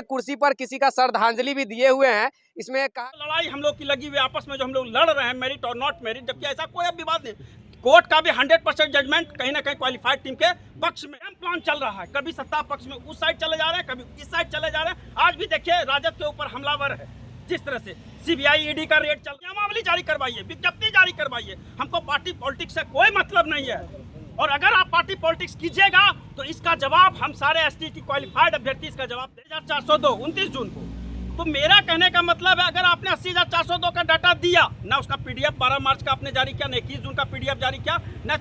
कुर्सी पर किसी का श्रद्धांजलि भी दिए हुए हैं। इसमें कहा लड़ाई हम लोग की लगी हुई आपस में जो हम लोग लड़ रहे हैं मेरिट और नॉट मेरिट, जबकि ऐसा कोई अब विवाद नहीं। कोर्ट का भी 100% जजमेंट कहीं ना कहीं क्वालिफाइड टीम के पक्ष में प्लान चल रहा है। कभी सत्ता पक्ष में उस साइड चले जा रहे हैं, कभी इस साइड चले जा रहे हैं। आज भी देखिए राजद के ऊपर हमलावर है। जिस तरह से सीबीआई ईडी का रेड चल, नियमावली जारी करवाइए, विज्ञप्ति जारी करवाइए। हमको पार्टी पॉलिटिक्स से कोई मतलब नहीं है। और अगर आप पार्टी पॉलिटिक्स कीजिएगा तो इसका जवाब हम सारे एसटीटी क्वालिफाइड अभ्यर्थी इसका जवाब 402 29 जून को। तो मेरा कहने का मतलब है, अगर आपने 80,402 का डाटा दिया ना, उसका पीडीएफ 12 मार्च का आपने जारी किया, ना 21 जून का पीडीएफ जारी किया, ना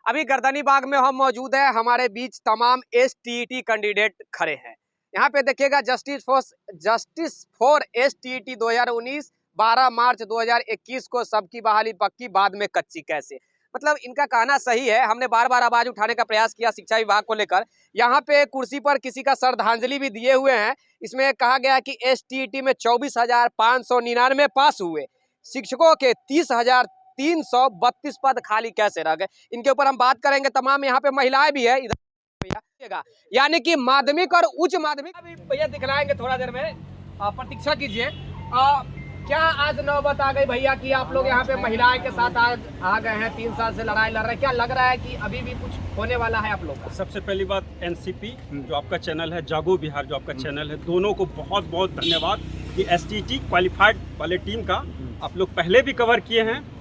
अभी गर्दनीबाग में हम मौजूद हैं। हमारे बीच तमाम एसटीईटी कैंडिडेट खड़े हैं। यहाँ पे देखिएगा जस्टिस फॉर एसटीईटी 2019 12 मार्च 2021 को सबकी बहाली पक्की, बाद में कच्ची कैसे। मतलब इनका कहना सही है। हमने बार बार आवाज उठाने का प्रयास किया शिक्षा विभाग को लेकर। यहाँ पे कुर्सी पर किसी का श्रद्धांजलि भी दिए हुए हैं। इसमें कहा गया कि एसटीईटी में 24,599 पास हुए, शिक्षकों के 30,332 पद खाली कैसे रह गए। इनके ऊपर हम बात करेंगे। तमाम यहाँ पे महिलाएं भी है इधर, यानी कि माध्यमिक और उच्च माध्यमिक अभी भैया दिखलाएंगे थोड़ा देर में। प्रतीक्षा कीजिए। क्या आज नौबत आ गई भैया कि आप लोग यहाँ पे महिलाएं के साथ आज आ गए हैं, 3 साल से लड़ाई लड़ रहे हैं, क्या लग रहा है कि अभी भी कुछ होने वाला है आप लोग का? सबसे पहली बात एनसीपी जो आपका चैनल है, जागो बिहार जो आपका चैनल है, दोनों को बहुत बहुत धन्यवाद कि एसटीईटी क्वालिफाइड वाले टीम का आप लोग पहले भी कवर किए हैं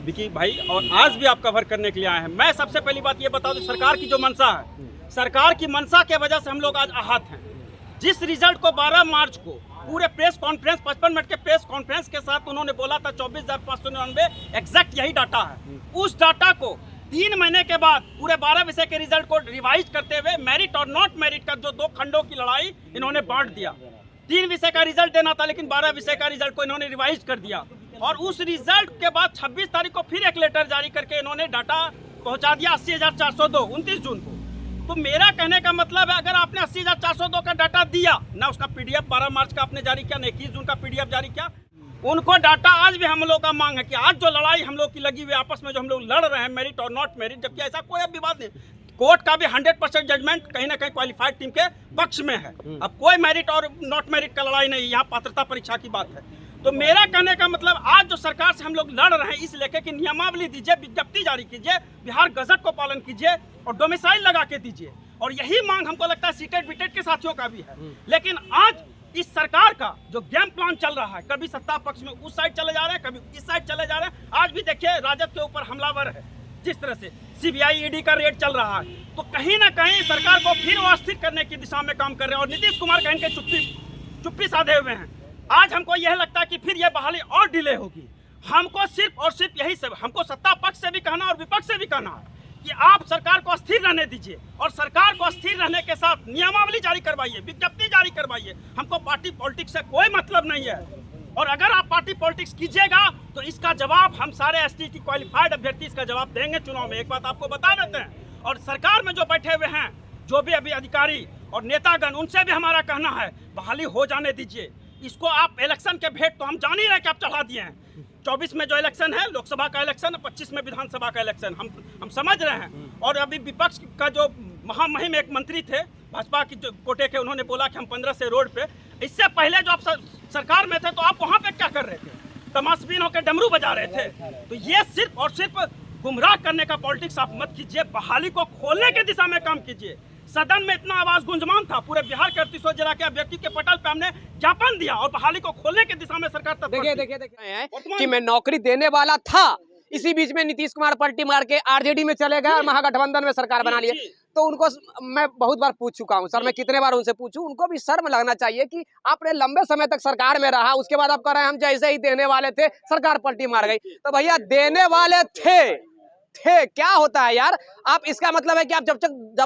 विकी भाई, और आज भी आप कवर करने के लिए आए हैं। मैं सबसे पहली बात ये बता दूं, सरकार की जो मंशा है, सरकार की मंशा के वजह से हम लोग आज आहत हैं। जिस रिजल्ट को 12 मार्च को पूरे प्रेस कॉन्फ्रेंस 55 मिनट के प्रेस कॉन्फ्रेंस के साथ उन्होंने बोला था 24,599, एग्जैक्ट यही डाटा है। उस डाटा को 3 महीने के बाद पूरे 12 विषय के रिजल्ट को रिवाइज करते हुए मेरिट और नॉट मेरिट का जो 2 खंडों की लड़ाई इन्होंने बांट दिया। 3 विषय का रिजल्ट देना था, लेकिन 12 विषय का रिजल्ट को इन्होंने रिवाइज कर दिया। और उस रिजल्ट के बाद 26 तारीख को फिर एक लेटर जारी करके इन्होंने डाटा पहुंचा दिया 80,402 29 जून को। तो मेरा कहने का मतलब है, अगर आपने 80,402 का डाटा दिया ना, उसका पीडीएफ 12 मार्च का आपने जारी किया, ना 21 जून का पीडीएफ जारी किया, उनको डाटा आज भी हम लोग का मांग है कि आज जो लड़ाई हम लोग की लगी हुई आपस में जो हम लोग लड़ रहे हैं मेरिट और नॉट मेरिट, जबकि ऐसा कोई अब विवाद नहीं। कोर्ट का भी 100% जजमेंट कहीं ना कहीं क्वालिफाइड टीम के पक्ष में है। अब कोई मेरिट और नॉट मेरिट का लड़ाई नहीं, यहाँ पात्रता परीक्षा की बात है। तो मेरा कहने का मतलब, आज जो सरकार से हम लोग लड़ रहे हैं, इस लेके कि नियमावली दीजिए, विज्ञप्ति जारी कीजिए, बिहार गजट को पालन कीजिए और डोमिसाइल लगा के दीजिए। और यही मांग हमको लगता है सीटेड बीटेड के साथियों का भी है। लेकिन आज इस सरकार का जो गेम प्लान चल रहा है, कभी सत्ता पक्ष में उस साइड चले जा रहे हैं, कभी इस साइड चले जा रहे हैं। आज भी देखिए राजद के ऊपर हमलावर है। जिस तरह से सीबीआई ईडी का रेड चल रहा है, तो कहीं ना कहीं सरकार को फिर वो अस्थिर करने की दिशा में काम कर रहे हैं। और नीतीश कुमार कहीं के चुप्पी साधे हुए हैं। आज हमको यह लगता है कि फिर यह बहाली और डिले होगी। हमको सिर्फ और सिर्फ यही सब, हमको सत्ता पक्ष से भी कहना और विपक्ष से भी कहना है कि आप सरकार को अस्थिर रहने दीजिए, और सरकार को अस्थिर रहने के साथ नियमावली जारी करवाइए, विज्ञप्ति जारी करवाइए। हमको पार्टी पॉलिटिक्स से कोई मतलब नहीं है। और अगर आप पार्टी पॉलिटिक्स कीजिएगा तो इसका जवाब हम सारे एसटीटी क्वालिफाइड अभ्यर्थी इसका जवाब देंगे चुनाव में। एक बात आपको बता देते हैं। और सरकार में जो बैठे हुए हैं, जो भी अभी अधिकारी और नेतागण, उनसे भी हमारा कहना है बहाली हो जाने दीजिए। इसको आप इलेक्शन के भेंट तो हम जान ही रहे कि आप चढ़ा दिए हैं। 24 में जो इलेक्शन है लोकसभा का इलेक्शन, 25 में विधानसभा का इलेक्शन, हम समझ रहे हैं। और अभी विपक्ष का जो महामहिम एक मंत्री थे भाजपा की जो कोटे के, उन्होंने बोला कि हम 15 से रोड पे। इससे पहले जो आप सरकार में थे तो आप वहाँ पे क्या कर रहे थे? तमाशबीन होकर डमरू बजा रहे थे। तो ये सिर्फ और सिर्फ गुमराह करने का पॉलिटिक्स आप मत कीजिए, बहाली को खोलने की दिशा में काम कीजिए। सदन में इतना आवाज गुंजमान था, पूरे बिहार के 38 जिला के अभ्यर्थी के पटल पे हमने ज्ञापन दिया और बहाली को खोलने की दिशा में सरकार तत्पर थी। देखिए कि मैं नौकरी देने वाला था, इसी बीच में नीतीश कुमार पलटी मार के आरजेडी में चले गए और महागठबंधन में सरकार बना लिए। तो उनको मैं बहुत बार पूछ चुका हूं, सर मैं कितने बार उनसे पूछूं, उनको भी शर्म लगना चाहिए कि आपने लंबे समय तक सरकार में रहा, उसके बाद आप कह रहे हैं हम जैसे ही देने वाले थे सरकार पलटी मार गई। तो भैया देने वाले थे क्या होता है यार? आप इसका मतलब है कि आप जब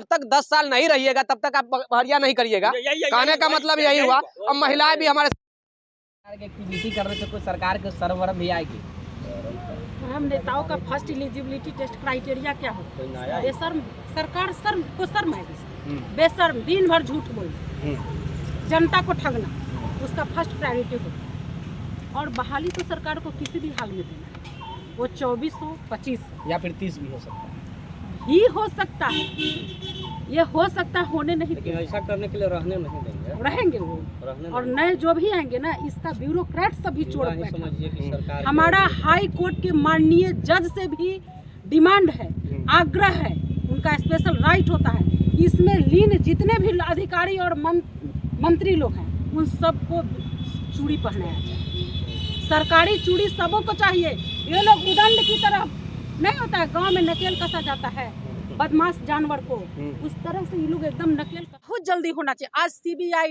तक 10 साल नहीं रहिएगा तब तक आप बहरिया नहीं करिएगा। कहने का मतलब यही हुआ। अब महिलाएं भी हमारे एक्टिविटी कर रहे थे, कोई सरकार के सर्वर भी आएगी। हम नेताओं का फर्स्ट एलिजिबिलिटी टेस्ट क्राइटेरिया क्या होता है? बेशर्म सरकार, शर्म को शर्म है, बेशर्म दिन भर झूठ बोलना, जनता को ठगना, उसका फर्स्ट प्रायोरिटी होता है। और बहाली तो सरकार को किसी भी हाल में देना है। वो 24 हो, 25 या फिर 30 भी हो सकता है, ही हो सकता है। ये हो सकता है, होने नहीं लेकिन देंगे। ऐसा करने के लिए रहने नहीं देंगे, रहेंगे वो, रहने और नहीं नए जो भी आएंगे ना, इसका ब्यूरोक्रेट सभी देंगे। छोड़ पूरा ही बैठा। समझिए कि सरकार हमारा हाई कोर्ट के माननीय जज से भी डिमांड है, आग्रह है, उनका स्पेशल राइट होता है कि इसमें लीन जितने भी अधिकारी और मंत्री लोग हैं, उन सबको चूड़ी पहनाया जाए। सरकारी चूड़ी सबों को चाहिए। ये लोग उदंड की तरह नहीं होता है, गांव में नकेल कसा जाता है बदमाश जानवर को, उस तरह से ये लोग एकदम नकेल बहुत जल्दी होना चाहिए। आज CBI,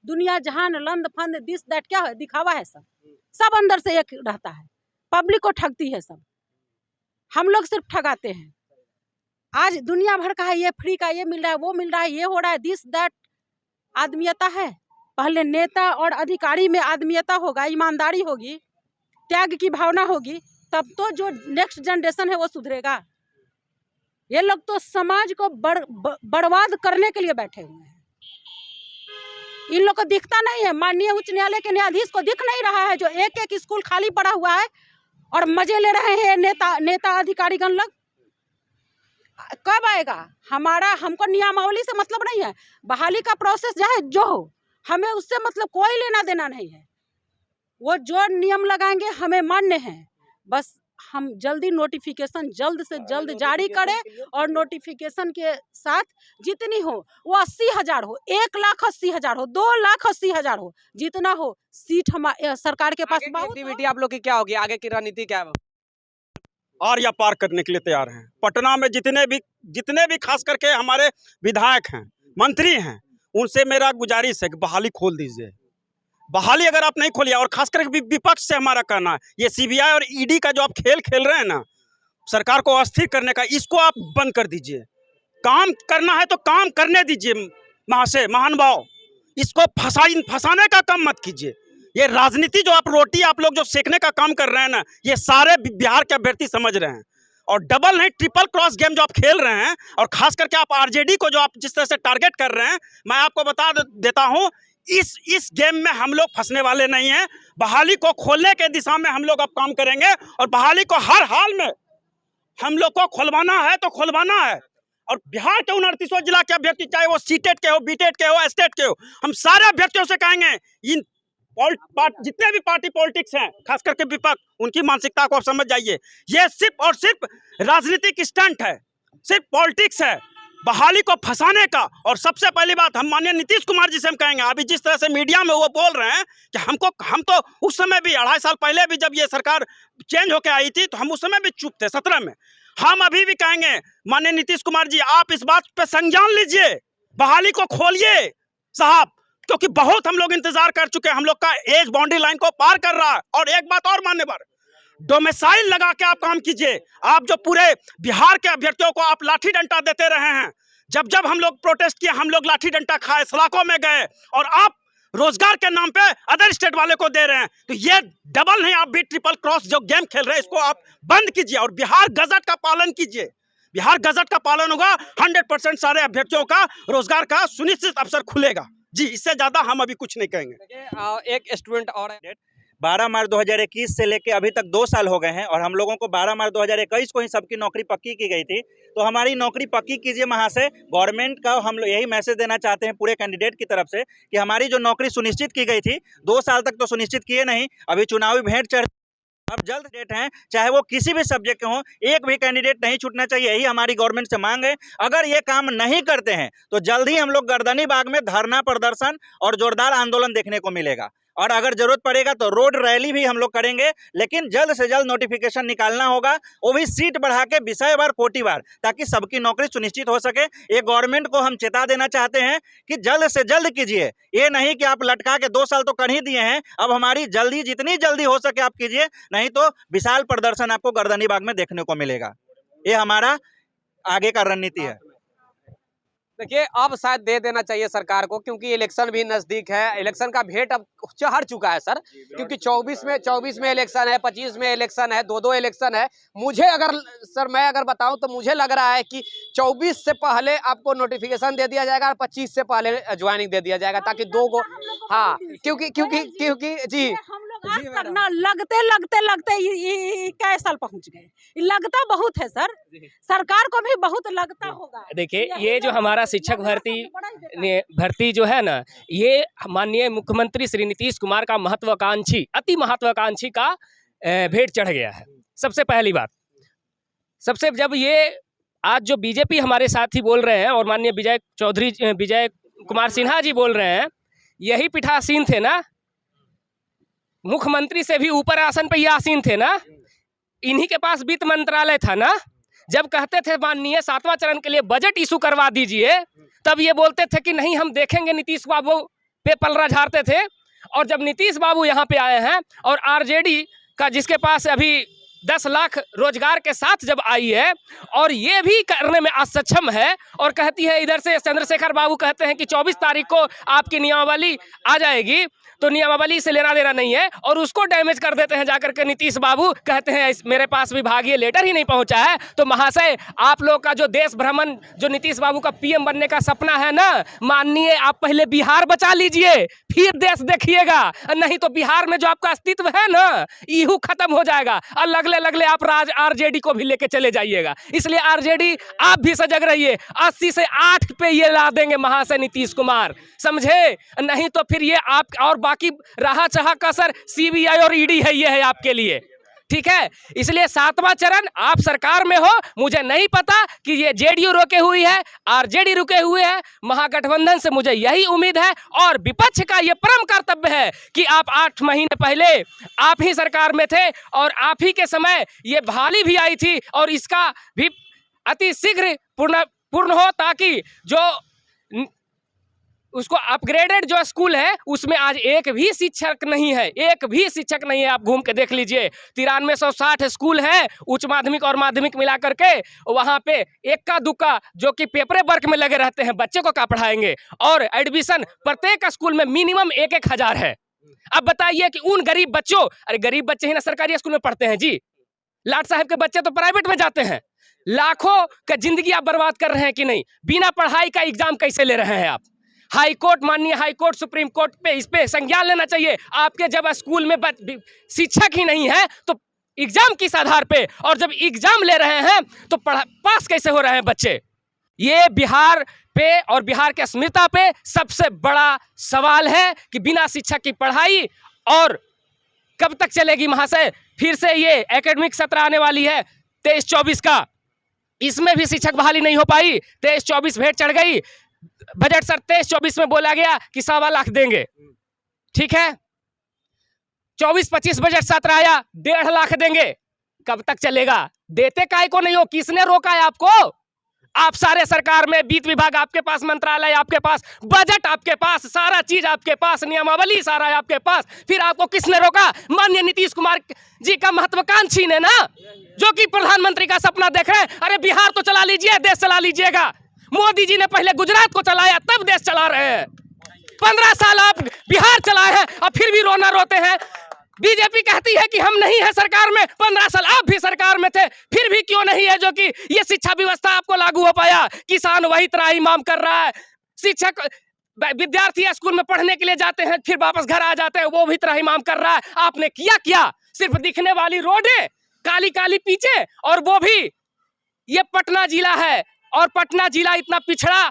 दुनिया जहान, लंद फंद, दिस दैट क्या है, दिखावा है सब अंदर से एक रहता है, पब्लिक को ठगती है सब, हम लोग सिर्फ ठगाते हैं। आज दुनिया भर का है, ये फ्री का, ये मिल रहा है, वो मिल रहा है, ये हो रहा है, दिस दैट। आदमीयता है, पहले नेता और अधिकारी में आदमीयता होगा, ईमानदारी होगी, त्याग की भावना होगी, तब तो जो नेक्स्ट जनरेशन है वो सुधरेगा। ये लोग तो समाज को बर्बाद करने के लिए बैठे हुए हैं। इन लोग को दिखता नहीं है, माननीय उच्च न्यायालय के न्यायाधीश को दिख नहीं रहा है, जो एक एक स्कूल खाली पड़ा हुआ है और मजे ले रहे हैं नेता अधिकारीगण लोग। कब आएगा? हमको नियमावली से मतलब नहीं है, बहाली का प्रोसेस चाहे जो हो, हमें उससे मतलब कोई लेना देना नहीं है। वो जो नियम लगाएंगे हमें मान्य है, बस हम जल्दी नोटिफिकेशन जल्द से जल्द जारी करें, और नोटिफिकेशन के साथ जितनी हो वो 80,000 हो, 1,80,000 हो, 2,80,000 हो, जितना हो सीट हमारे सरकार के पास। एक्टिविटी आप लोग की क्या होगी, आगे की रणनीति क्या है? और या पार करने के लिए तैयार हैं। पटना में जितने भी खास करके हमारे विधायक हैं, मंत्री हैं, उनसे मेरा गुजारिश है कि बहाली खोल दीजिए। बहाली अगर आप नहीं खोलिए, और खास करके विपक्ष से हमारा कहना है, ये CBI और ED का जो आप खेल रहे हैं ना, सरकार को अस्थिर करने का, इसको आप बंद कर दीजिए। काम करना है तो काम करने दीजिए महानुभाव, इसको फंसाने का काम मत कीजिए। ये राजनीति जो आप लोग सेकने का काम कर रहे हैं ना, ये सारे बिहार के अभ्यर्थी समझ रहे हैं, और डबल नहीं ट्रिपल क्रॉस गेम जो आप खेल रहे हैं, और खास करके आप RJD को जो आप जिस तरह से टारगेट कर रहे हैं, मैं आपको बता देता हूं, इस गेम में हम लोग फंसने वाले नहीं हैं। बहाली को खोलने के दिशा में हम लोग अब काम करेंगे, और बहाली को हर हाल में हम लोग को खुलवाना है तो खुलवाना है। और बिहार के 29 जिला के अभ्यर्थी, चाहे वो सीटेट के हो, बीटेट के हो, एस्टेट के हो, हम सारे अभ्यर्थियों से कहेंगे, इन जितने भी पार्टी पॉलिटिक्स हैं, खास करके विपक्ष, उनकी मानसिकता को आप समझ जाइए। ये सिर्फ और सिर्फ राजनीतिक स्टंट है, सिर्फ पॉलिटिक्स है बहाली को फंसाने का। और सबसे पहली बात, हम माननीय नीतीश कुमार जी से हम कहेंगे, अभी जिस तरह से मीडिया में वो बोल रहे हैं कि हम तो उस समय भी 2.5 साल पहले भी जब ये सरकार चेंज होकर आई थी, तो हम उस समय भी चुप थे 17 में। हम अभी भी कहेंगे माननीय नीतीश कुमार जी, आप इस बात पे संज्ञान लीजिए, बहाली को खोलिए साहब, क्योंकि बहुत हम लोग इंतजार कर चुके हैं, हम लोग का एज बाउंड्री लाइन को पार कर रहा है। और एक बात और माननीय, डोमिसाइल लगा के आप काम कीजिए। आप जो पूरे बिहार के अभ्यर्थियों को आप लाठी डंडा देते रहे हैं, जब हम लोग प्रोटेस्ट किए, हम लोग लाठी डंडा खाए, सलाखों में गए, और आप रोजगार के नाम पे अदर स्टेट वाले को दे रहे हैं, तो ये डबल नहीं, आप भी ट्रिपल क्रॉस जो गेम खेल रहे हैं, इसको आप बंद कीजिए और बिहार गजट का पालन कीजिए। बिहार गजट का पालन होगा, 100% सारे अभ्यर्थियों का रोजगार का सुनिश्चित अवसर खुलेगा जी। इससे ज्यादा हम अभी कुछ नहीं कहेंगे। एक स्टूडेंट और है, 12 मार्च 2021 से लेके अभी तक 2 साल हो गए हैं, और हम लोगों को 12 मार्च 2021 को ही सबकी नौकरी पक्की की गई थी। तो हमारी नौकरी पक्की कीजिए वहाँ से। गवर्नमेंट का हम लोग यही मैसेज देना चाहते हैं पूरे कैंडिडेट की तरफ से, कि हमारी जो नौकरी सुनिश्चित की गई थी, 2 साल तक तो सुनिश्चित किए नहीं, अभी चुनावी भेंट चढ़, अब जल्द डेट हैं, चाहे वो किसी भी सब्जेक्ट के हों, एक भी कैंडिडेट नहीं छूटना चाहिए, यही हमारी गवर्नमेंट से मांग है। अगर ये काम नहीं करते हैं तो जल्द ही हम लोग गर्दनी बाग में धरना प्रदर्शन और जोरदार आंदोलन देखने को मिलेगा, और अगर जरूरत पड़ेगा तो रोड रैली भी हम लोग करेंगे। लेकिन जल्द से जल्द नोटिफिकेशन निकालना होगा, वो भी सीट बढ़ा के विषयवार कोटिवार, ताकि सबकी नौकरी सुनिश्चित हो सके। ये गवर्नमेंट को हम चेता देना चाहते हैं कि जल्द से जल्द कीजिए, ये नहीं कि आप लटका के 2 साल तो कर ही दिए हैं, अब हमारी जल्दी, जितनी जल्दी हो सके आप कीजिए, नहीं तो विशाल प्रदर्शन आपको गर्दनी बाग में देखने को मिलेगा। ये हमारा आगे का रणनीति है। देखिए, अब शायद दे देना चाहिए सरकार को, क्योंकि इलेक्शन भी नजदीक है। इलेक्शन का भेंट अब चढ़ चुका है सर, क्योंकि 24 में इलेक्शन है, 25 में इलेक्शन है, 2 इलेक्शन है। मैं अगर बताऊं तो मुझे लग रहा है कि 24 से पहले आपको नोटिफिकेशन दे दिया जाएगा और 25 से पहले ज्वाइनिंग दे दिया जाएगा, ताकि 2 को, हाँ, क्योंकि जी, हम लोग लोग आज तक ना लगते लगते लगते कै साल पहुंच गए। लगता बहुत है सर, सरकार को भी बहुत लगता होगा। देखिए ये जो हमारा शिक्षक भर्ती जो है ना, ये माननीय मुख्यमंत्री श्री नीतीश कुमार का महत्वाकांक्षी, अति महत्वाकांक्षी का भेंट चढ़ गया है। सबसे पहली बात, जब ये आज जो बीजेपी हमारे साथी बोल रहे हैं और माननीय विजय कुमार सिन्हा जी बोल रहे हैं, यही पीठासीन थे ना, मुख्यमंत्री से भी ऊपर आसन पे ये आसीन थे ना, इन्हीं के पास वित्त मंत्रालय था ना। जब कहते थे माननीय 7वां चरण के लिए बजट इशू करवा दीजिए, तब ये बोलते थे कि नहीं हम देखेंगे, नीतीश बाबू पे पलड़ा झाड़ते थे। और जब नीतीश बाबू यहाँ पे आए हैं और आरजेडी का जिसके पास अभी 10 लाख रोजगार के साथ जब आई है और ये भी करने में असक्षम है और कहती है, इधर से चंद्रशेखर बाबू कहते हैं कि 24 तारीख को आपकी नियमावली आ जाएगी, तो नियमावली से लेना देना नहीं है, और उसको डैमेज कर देते हैं जाकर के नीतीश बाबू, कहते हैं मेरे पास विभागीय लेटर ही नहीं पहुंचा है। तो महाशय, आप लोग का जो देश भ्रमण, जो नीतीश बाबू का पीएम बनने का सपना है ना, माननीय आप पहले बिहार बचा लीजिए, फिर देश देखिएगा, नहीं तो बिहार में जो आपका अस्तित्व है ना, इहू खत्म हो जाएगा और लगले आप आरजेडी को भी लेके चले जाइएगा। इसलिए आरजेडी आप भी सजग रहिए, 80 से 8 पे ये ला देंगे महाशय नीतीश कुमार, समझे? नहीं तो फिर ये आप और बाकी रहा चाह का सर सीबीआई और ईडी है, ये है आपके लिए, ठीक है? इसलिए 7वां चरण आप सरकार में हो, मुझे नहीं पता कि ये जेडीयू रोके हुई है, आरजेडी रुके हुए है, महागठबंधन से मुझे यही उम्मीद है। और विपक्ष का ये परम कर्तव्य है कि आप 8 महीने पहले आप ही सरकार में थे और आप ही के समय ये बहाली भी आई थी, और इसका भी अति शीघ्र पूर्ण हो, ताकि जो उसको अपग्रेडेड जो स्कूल है उसमें आज एक भी शिक्षक नहीं है, एक भी शिक्षक नहीं है। आप घूम के देख लीजिए, 9360 स्कूल है उच्च माध्यमिक और माध्यमिक मिला करके, वहाँ पे एक्का दुक्का जो कि पेपरे वर्क में लगे रहते हैं, बच्चे को क्या पढ़ाएंगे? और एडमिशन प्रत्येक स्कूल में मिनिमम 1-1 हजार है। अब बताइए कि उन गरीब बच्चों, अरे गरीब बच्चे ही ना सरकारी स्कूल में पढ़ते हैं जी, लाट साहब के बच्चे तो प्राइवेट में जाते हैं। लाखों का जिंदगी आप बर्बाद कर रहे हैं कि नहीं? बिना पढ़ाई का एग्जाम कैसे ले रहे हैं आप? हाई कोर्ट, माननीय हाई कोर्ट, सुप्रीम कोर्ट पे इस पे संज्ञान लेना चाहिए। आपके जब स्कूल में शिक्षक ही नहीं है तो एग्जाम किस आधार पे? और जब एग्जाम ले रहे हैं तो पास कैसे हो रहे हैं बच्चे? ये बिहार पे और बिहार के अस्मिता पे सबसे बड़ा सवाल है कि बिना शिक्षक की पढ़ाई और कब तक चलेगी महाशय? फिर से ये एकेडमिक सत्र आने वाली है 23-24 का, इसमें भी शिक्षक बहाली नहीं हो पाई। 23-24 भेंट चढ़ गई, बजट सर 23-24 में बोला गया कि 1.25 लाख देंगे, ठीक है? 24-25 बजट सत्र आया, 1.5 लाख देंगे, कब तक चलेगा? देते काहे को नहीं हो? किसने रोका है आपको? आप सारे सरकार में, वित्त विभाग आपके पास, मंत्रालय आपके पास, बजट आपके पास, सारा चीज आपके पास, नियमावली सारा है आपके पास, फिर आपको किसने रोका? माननीय नीतीश कुमार जी का महत्वाकांक्षी ने ना, जो कि प्रधानमंत्री का सपना देख रहे हैं। अरे बिहार तो चला लीजिए, देश चला लीजिएगा। मोदी जी ने पहले गुजरात को चलाया, तब देश चला रहे हैं। 15 साल आप बिहार चलाए हैं और फिर भी रोना रोते हैं। बीजेपी कहती है कि हम नहीं है सरकार में, 15 साल आप भी सरकार में थे, फिर भी क्यों नहीं है जो कि ये शिक्षा व्यवस्था आपको लागू हो पाया? किसान वही त्राहिमाम कर रहा है, शिक्षक विद्यार्थी स्कूल में पढ़ने के लिए जाते हैं फिर वापस घर आ जाते हैं, वो भी त्राहिमाम कर रहा है। आपने क्या? सिर्फ दिखने वाली रोडें काली काली पीछे, और वो भी ये पटना जिला है, और पटना जिला इतना पिछड़ा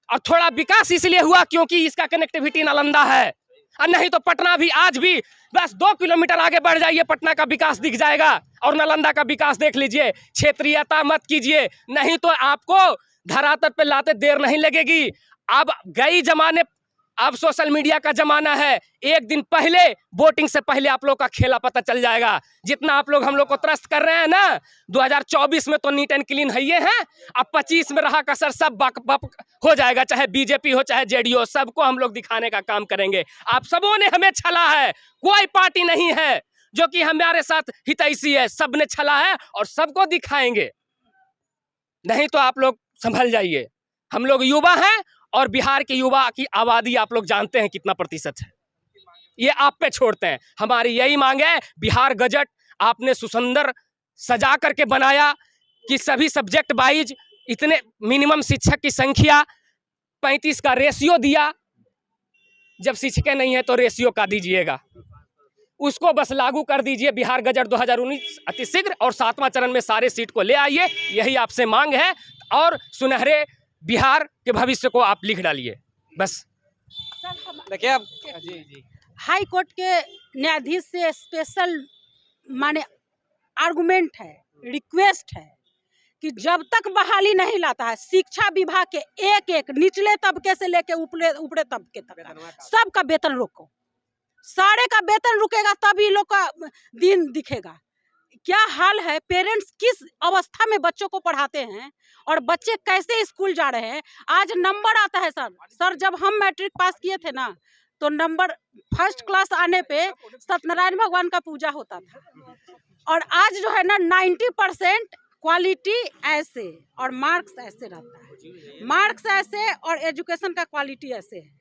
और थोड़ा विकास इसलिए हुआ क्योंकि इसका कनेक्टिविटी नालंदा है, और नहीं तो पटना भी आज भी बस 2 किलोमीटर आगे बढ़ जाइए, पटना का विकास दिख जाएगा, और नालंदा का विकास देख लीजिए। क्षेत्रीयता मत कीजिए, नहीं तो आपको धरातल पे लाते देर नहीं लगेगी। अब गई जमाने, अब सोशल मीडिया का जमाना है। एक दिन पहले, वोटिंग से पहले आप लोग का खेला पता चल जाएगा। जितना आप लोग हम लोग को त्रस्त कर रहे हैं ना, 2024 में तो नीट एंड क्लीन है ये है, अब 25 में रहा कसर सब बक हो जाएगा, चाहे बीजेपी हो चाहे जेडीयू, सबको हम लोग दिखाने का काम करेंगे। आप सबों ने हमें छला है, कोई पार्टी नहीं है जो कि हमारे साथ हितैषी है, सबने छला है और सबको दिखाएंगे। नहीं तो आप लोग संभल जाइए। हम लोग युवा हैं और बिहार के युवा की आबादी आप लोग जानते हैं कितना प्रतिशत है, ये आप पे छोड़ते हैं। हमारी यही मांग है, बिहार गजट आपने सुसंदर सजा करके बनाया कि सभी सब्जेक्ट वाइज इतने मिनिमम शिक्षक की संख्या 35 का रेशियो दिया, जब शिक्षक नहीं है तो रेशियो का दीजिएगा। उसको बस लागू कर दीजिए बिहार गजट 2019 अतिशीघ्र, और 7वां चरण में सारे सीट को ले आइए, यही आपसे मांग है। और सुनहरे बिहार के भविष्य को आप लिख डालिए बस। देखिए अब जी हाई कोर्ट के न्यायाधीश से स्पेशल माने आर्गुमेंट है, रिक्वेस्ट है कि जब तक बहाली नहीं लाता है शिक्षा विभाग के एक एक निचले तबके से लेके ऊपरे तबके तक सबका वेतन रोको, सारे का वेतन रुकेगा तभी लोग का दिन दिखेगा। क्या हाल है, पेरेंट्स किस अवस्था में बच्चों को पढ़ाते हैं और बच्चे कैसे स्कूल जा रहे हैं। आज नंबर आता है सर, जब हम मैट्रिक पास किए थे ना तो नंबर फर्स्ट क्लास आने पे सत्यनारायण भगवान का पूजा होता था, और आज जो है ना 90% क्वालिटी ऐसे और मार्क्स ऐसे रहता है, मार्क्स ऐसे और एजुकेशन का क्वालिटी ऐसे है।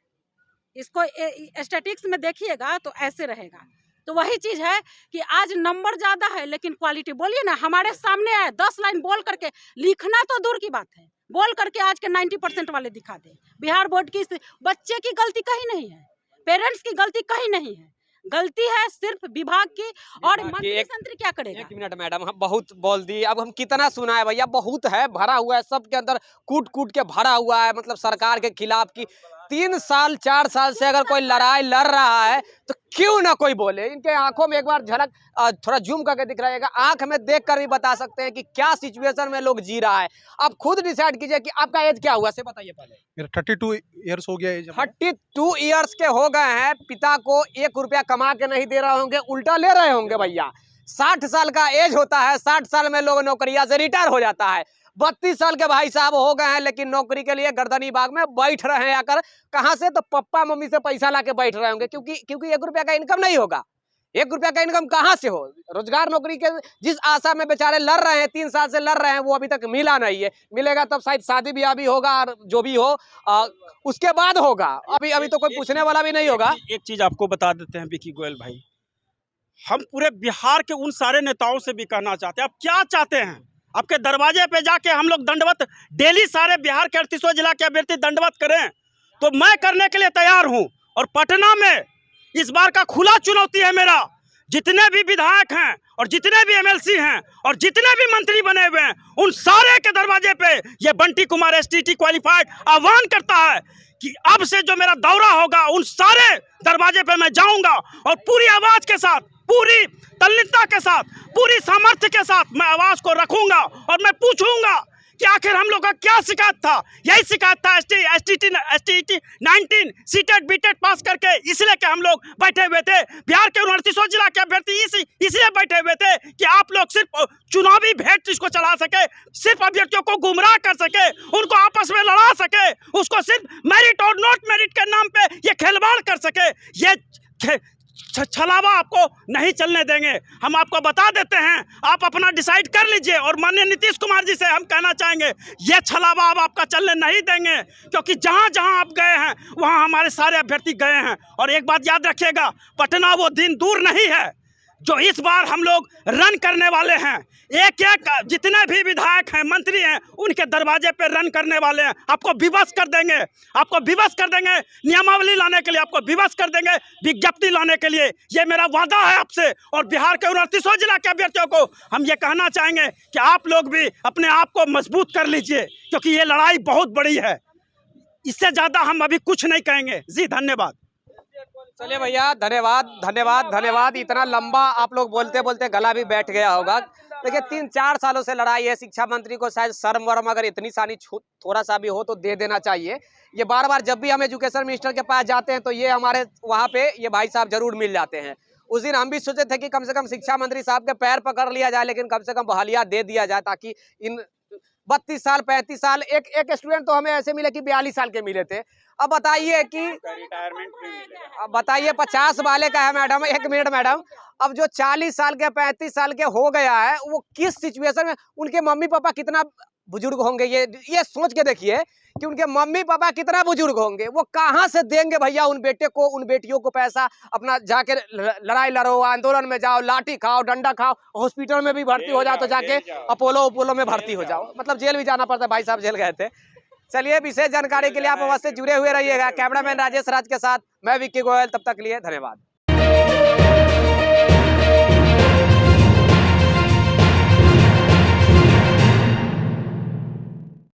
इसको स्टैटिस्टिक्स में देखिएगा तो ऐसे रहेगा। तो वही चीज़ है कि आज नंबर ज़्यादा है लेकिन क्वालिटी, बोलिए ना हमारे सामने आए 10 लाइन बोल करके, लिखना तो दूर की बात है, बोल करके आज के 90% वाले दिखा दे। बिहार बोर्ड की बच्चे की गलती कहीं नहीं है, पेरेंट्स की गलती कहीं नहीं है, गलती है सिर्फ विभाग की। और मंत्री क्या करेगा। एक मिनट मैडम, हम बहुत बोल दी, अब हम कितना सुना है भैया, बहुत है, भरा हुआ है, सबके अंदर कूट कूट के भरा हुआ है, मतलब सरकार के खिलाफ की 3 साल 4 साल से अगर कोई लड़ाई लड़ रहा है तो क्यों ना कोई बोले। इनके आंखों में एक बार झलक थोड़ा जूम करके दिख रहेगा, आंख में देखकर भी बता सकते हैं कि क्या सिचुएशन में लोग जी रहा है। आप खुद डिसाइड कीजिए कि आपका एज क्या हुआ, से बताइए पहले। मेरा 32 ईयर्स हो गया एज। 32 ईयर्स के हो गए हैं, पिता को 1 रुपया कमा के नहीं दे रहे होंगे, उल्टा ले रहे होंगे भैया। 60 साल का एज होता है, 60 साल में लोग नौकरिया से रिटायर हो जाता है। 32 साल के भाई साहब हो गए हैं लेकिन नौकरी के लिए गर्दनी बाग में बैठ रहे हैं आकर। कहां से? तो पप्पा मम्मी से पैसा लाके बैठ रहे होंगे, क्योंकि 1 रुपया का इनकम नहीं होगा। 1 रुपया का इनकम कहां से हो? रोजगार नौकरी के जिस आशा में बेचारे लड़ रहे हैं, 3 साल से लड़ रहे हैं, वो अभी तक मिला नहीं है। मिलेगा तब शायद शादी ब्याह भी होगा, और जो भी हो उसके बाद होगा। अभी तो कोई पूछने वाला भी नहीं होगा। एक चीज आपको बता देते हैं विकी गोयल भाई, हम पूरे बिहार के उन सारे नेताओं से भी कहना चाहते हैं, आप क्या चाहते हैं? आपके दरवाजे पे जाके हम लोग दंडवत डेली सारे बिहार के 38 जिला के अभ्यर्थी दंडवत करें तो मैं करने के लिए तैयार हूं। और पटना में इस बार का खुला चुनौती है मेरा, जितने भी विधायक हैं और जितने भी एमएलसी हैं और जितने भी मंत्री बने हुए हैं, उन सारे के दरवाजे पे ये बंटी कुमार एसटीटी क्वालिफाइड आह्वान करता है कि अब से जो मेरा दौरा होगा उन सारे दरवाजे पे मैं जाऊंगा और पूरी आवाज के साथ, पूरी तल्लीनता के साथ, पूरी सामर्थ्य के साथ मैं आवाज को रखूंगा और मैं पूछूंगा कि आखिर हम लोग का क्या शिकायत था। यही शिकायत था एसटीटी 19 सीटेट बीटेट पास करके, इसलिए कि हम लोग बैठे हुए थे बिहार के 38 जिला के अभ्यर्थी इसलिए बैठे हुए थे कि आप लोग सिर्फ चुनावी भेंट इसको चढ़ा सके, सिर्फ अभ्यर्थियों को गुमराह कर सके, उनको आपस में लड़ा सके, उसको सिर्फ मेरिट और नॉट मेरिट के नाम पे ये खिलवाड़ कर सके। ये छलावा आपको नहीं चलने देंगे। हम आपको बता देते हैं, आप अपना डिसाइड कर लीजिए। और माननीय नीतीश कुमार जी से हम कहना चाहेंगे, ये छलावा अब आपका चलने नहीं देंगे, क्योंकि जहां जहां आप गए हैं वहां हमारे सारे अभ्यर्थी गए हैं। और एक बात याद रखिएगा, पटना वो दिन दूर नहीं है जो इस बार हम लोग रन करने वाले हैं। एक एक जितने भी विधायक हैं, मंत्री हैं, उनके दरवाजे पे रन करने वाले हैं। आपको विवश कर देंगे, आपको विवश कर देंगे नियमावली लाने के लिए, आपको विवश कर देंगे विज्ञप्ति लाने के लिए। ये मेरा वादा है आपसे। और बिहार के 39 जिला के अभ्यर्थियों को हम ये कहना चाहेंगे कि आप लोग भी अपने आप को मजबूत कर लीजिए, क्योंकि ये लड़ाई बहुत बड़ी है। इससे ज़्यादा हम अभी कुछ नहीं कहेंगे जी। धन्यवाद। चलिए भैया, धन्यवाद धन्यवाद धन्यवाद। इतना लंबा आप लोग बोलते बोलते गला भी बैठ गया होगा। देखिए 3-4 सालों से लड़ाई है। शिक्षा मंत्री को शायद शर्म वर्म अगर इतनी सारी थोड़ा सा भी हो तो दे देना चाहिए। ये बार बार जब भी हम एजुकेशन मिनिस्टर के पास जाते हैं तो ये हमारे वहाँ पे ये भाई साहब जरूर मिल जाते हैं। उस दिन हम भी सोचे थे कि कम से कम शिक्षा मंत्री साहब के पैर पकड़ लिया जाए, लेकिन कम से कम बहालिया दे दिया जाए, ताकि इन 32 साल 35 साल एक स्टूडेंट तो हमें ऐसे मिले कि 42 साल के मिले थे। अब बताइए कि रिटायरमेंट भी मिलेगा। अब बताइए 50 वाले का है मैडम, 1 मिनट मैडम। अब जो 40 साल के 35 साल के हो गया है, वो किस सिचुएशन में, उनके मम्मी पापा कितना बुजुर्ग होंगे, ये सोच के देखिए कि उनके मम्मी पापा कितना बुजुर्ग होंगे। वो कहाँ से देंगे भैया उन बेटे को, उन बेटियों को पैसा? अपना जाके लड़ाई लड़ो, आंदोलन में जाओ, लाठी खाओ, डंडा खाओ, हॉस्पिटल में भी भर्ती हो जाओ तो जाके अपोलो में भर्ती हो जाओ। मतलब जेल भी जाना पड़ता है। भाई साहब जेल गए थे। चलिए, विशेष जानकारी के लिए आप अवश्य जुड़े हुए रहिएगा। कैमरामैन राजेश राज के साथ मैं विक्की गोयल। तब तक के लिए धन्यवाद।